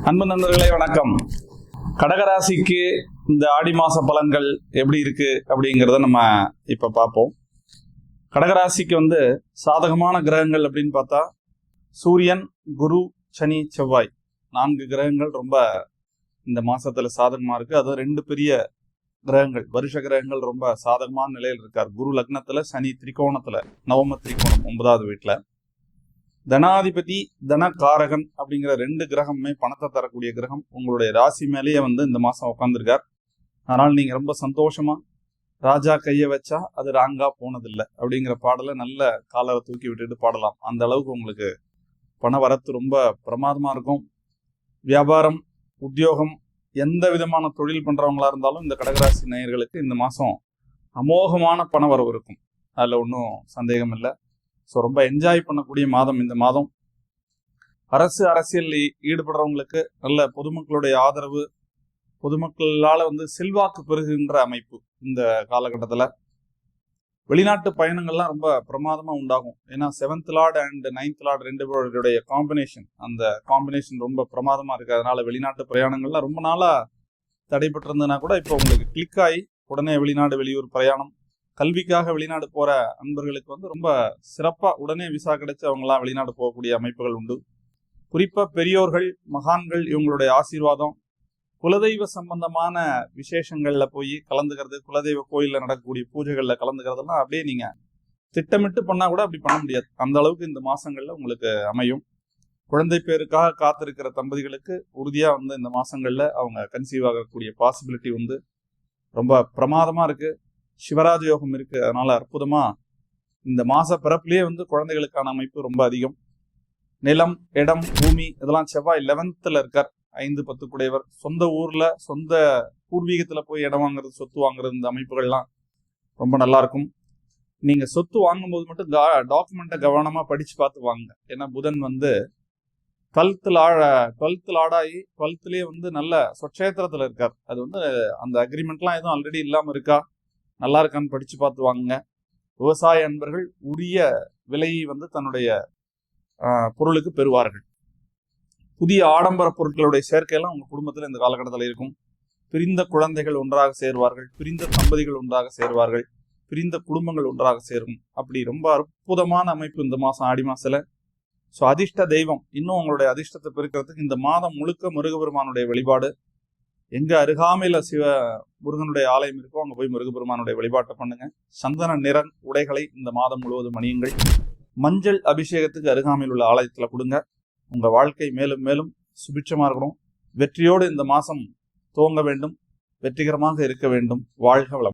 அன்பு நண்பர்களே வணக்கம். கடகராசிக்கு இந்த ஆடி மாச பலன்கள் எப்படி இருக்கு அப்படிங்கிறத நம்ம இப்ப பார்ப்போம். கடகராசிக்கு சாதகமான கிரகங்கள் அப்படின்னு பார்த்தா சூரியன், குரு, சனி, செவ்வாய் 4 கிரகங்கள் ரொம்ப இந்த மாசத்துல சாதகமா இருக்கு. அது 2 பெரிய கிரகங்கள், வருஷ கிரகங்கள் ரொம்ப சாதகமான நிலையில் இருக்கார். குரு லக்னத்துல, சனி திரிகோணத்துல, நவம திரிகோணம் 9வது வீட்டுல. தனாதிபதி, தனகாரகன் அப்படிங்கிற 2 கிரகமே பணத்தை தரக்கூடிய கிரகம் உங்களுடைய ராசி மேலேயே இந்த மாசம் உட்காந்துருக்கார். அதனால நீங்க ரொம்ப சந்தோஷமா ராஜா கைய வச்சா அது ராங்கா போனதில்லை அப்படிங்கிற பாடலை நல்ல காலரை தூக்கி விட்டுட்டு பாடலாம். அந்த அளவுக்கு உங்களுக்கு பண வரத்து ரொம்ப பிரமாதமா இருக்கும். வியாபாரம், உத்தியோகம், எந்த விதமான தொழில் பண்றவங்களா இருந்தாலும் இந்த கடகராசி நேயர்களுக்கு இந்த மாசம் அமோகமான பண வரவு இருக்கும். அதுல ஒன்றும் சந்தேகம் இல்லை. ஸோ ரொம்ப என்ஜாய் பண்ணக்கூடிய மாதம் இந்த மாதம். அரசியலில் ஈடுபடுறவங்களுக்கு நல்ல பொதுமக்களுடைய ஆதரவு, பொதுமக்களால் செல்வாக்கு பெறுகின்ற அமைப்பு இந்த காலகட்டத்தில். வெளிநாட்டு பயணங்கள்லாம் ரொம்ப பிரமாதமாக உண்டாகும். ஏன்னா 7th Lord and 9th Lord 2 பேருடைய காம்பினேஷன், அந்த காம்பினேஷன் ரொம்ப பிரமாதமாக இருக்குது. அதனால வெளிநாட்டு பிரயாணங்கள்லாம் ரொம்ப நாளாக தடைபட்டிருந்ததுன்னா கூட இப்போ உங்களுக்கு கிளிக் ஆகி உடனே வெளிநாடு, வெளியூர் பிரயாணம், கல்விக்காக வெளிநாடு போற அன்பர்களுக்கு ரொம்ப சிறப்பா உடனே விசா கிடைச்சு அவங்களாம் வெளிநாடு போகக்கூடிய அமைப்புகள் உண்டு. குறிப்பா பெரியோர்கள், மகான்கள் இவங்களுடைய ஆசீர்வாதம், குலதெய்வ சம்பந்தமான விசேஷங்கள்ல போய் கலந்துக்கிறது, குலதெய்வ கோயில்ல நடக்கக்கூடிய பூஜைகள்ல கலந்துக்கிறதெல்லாம் அப்படியே நீங்க திட்டமிட்டு பண்ணா கூட அப்படி பண்ண முடியாது. அந்த அளவுக்கு இந்த மாசங்கள்ல உங்களுக்கு அமையும். குழந்தை பேருக்காக காத்திருக்கிற தம்பதிகளுக்கு உறுதியா இந்த மாசங்கள்ல அவங்க கன்சீவ் ஆகக்கூடிய பாசிபிலிட்டி ரொம்ப பிரமாதமா இருக்கு. சிவராஜ யோகம் இருக்கு. அதனால அற்புதமா இந்த மாச பிறப்பிலேயே குழந்தைகளுக்கான அமைப்பு ரொம்ப அதிகம். நிலம், இடம், பூமி இதெல்லாம் செவ்வாய் 11th இருக்கார். 5-10 குடையவர். சொந்த ஊர்ல, சொந்த பூர்வீகத்துல போய் இடம் வாங்குறது, சொத்து வாங்குறது, இந்த அமைப்புகள்லாம் ரொம்ப நல்லா இருக்கும். நீங்க சொத்து வாங்கும்போது மட்டும் டாக்குமெண்ட்டை கவனமா படிச்சு பார்த்து வாங்க. ஏன்னா புதன் 12th லார்டாகி 12thலேயே நல்ல சொட்சேத்திரத்துல இருக்கார். அது அந்த அக்ரிமெண்ட்லாம் எதுவும் ஆல்ரெடி இல்லாம இருக்கா, நல்லா இருக்கான்னு படிச்சு பார்த்து வாங்குங்க. விவசாய அன்பர்கள் உரிய விலையை தன்னுடைய பொருளுக்கு பெறுவார்கள். புதிய ஆடம்பர பொருட்களுடைய சேர்க்கையெல்லாம் உங்க குடும்பத்துல இந்த காலகட்டத்தில் இருக்கும். பிரிந்த குழந்தைகள் ஒன்றாக சேருவார்கள், பிரிந்த தம்பதிகள் ஒன்றாக சேருவார்கள், பிரிந்த குடும்பங்கள் ஒன்றாக சேரும். அப்படி ரொம்ப அற்புதமான அமைப்பு இந்த மாசம் ஆடி மாசத்துல. ஸோ அதிர்ஷ்ட தெய்வம், இன்னும் உங்களுடைய அதிர்ஷ்டத்தை பெருக்கிறதுக்கு இந்த மாதம் முழுக்க முருகபெருமானுடைய வழிபாடு. எங்க அருகாமையில முருகனுடைய ஆலயம் இருக்கோ அங்க போய் முருகபெருமானுடைய வழிபாட்டை பண்ணுங்க. சந்தன நிற உடைகளை இந்த மாதம் முழுவதும் அணியுங்கள். மஞ்சள் அபிஷேகத்துக்கு அருகாமையில் உள்ள ஆலயத்துல கொடுங்க. உங்க வாழ்க்கை மேலும் மேலும் சுபிட்சமா இருக்கணும். வெற்றியோடு இந்த மாசம் துவங்க வேண்டும், வெற்றிகரமாக இருக்க வேண்டும். வாழ்க வளம்.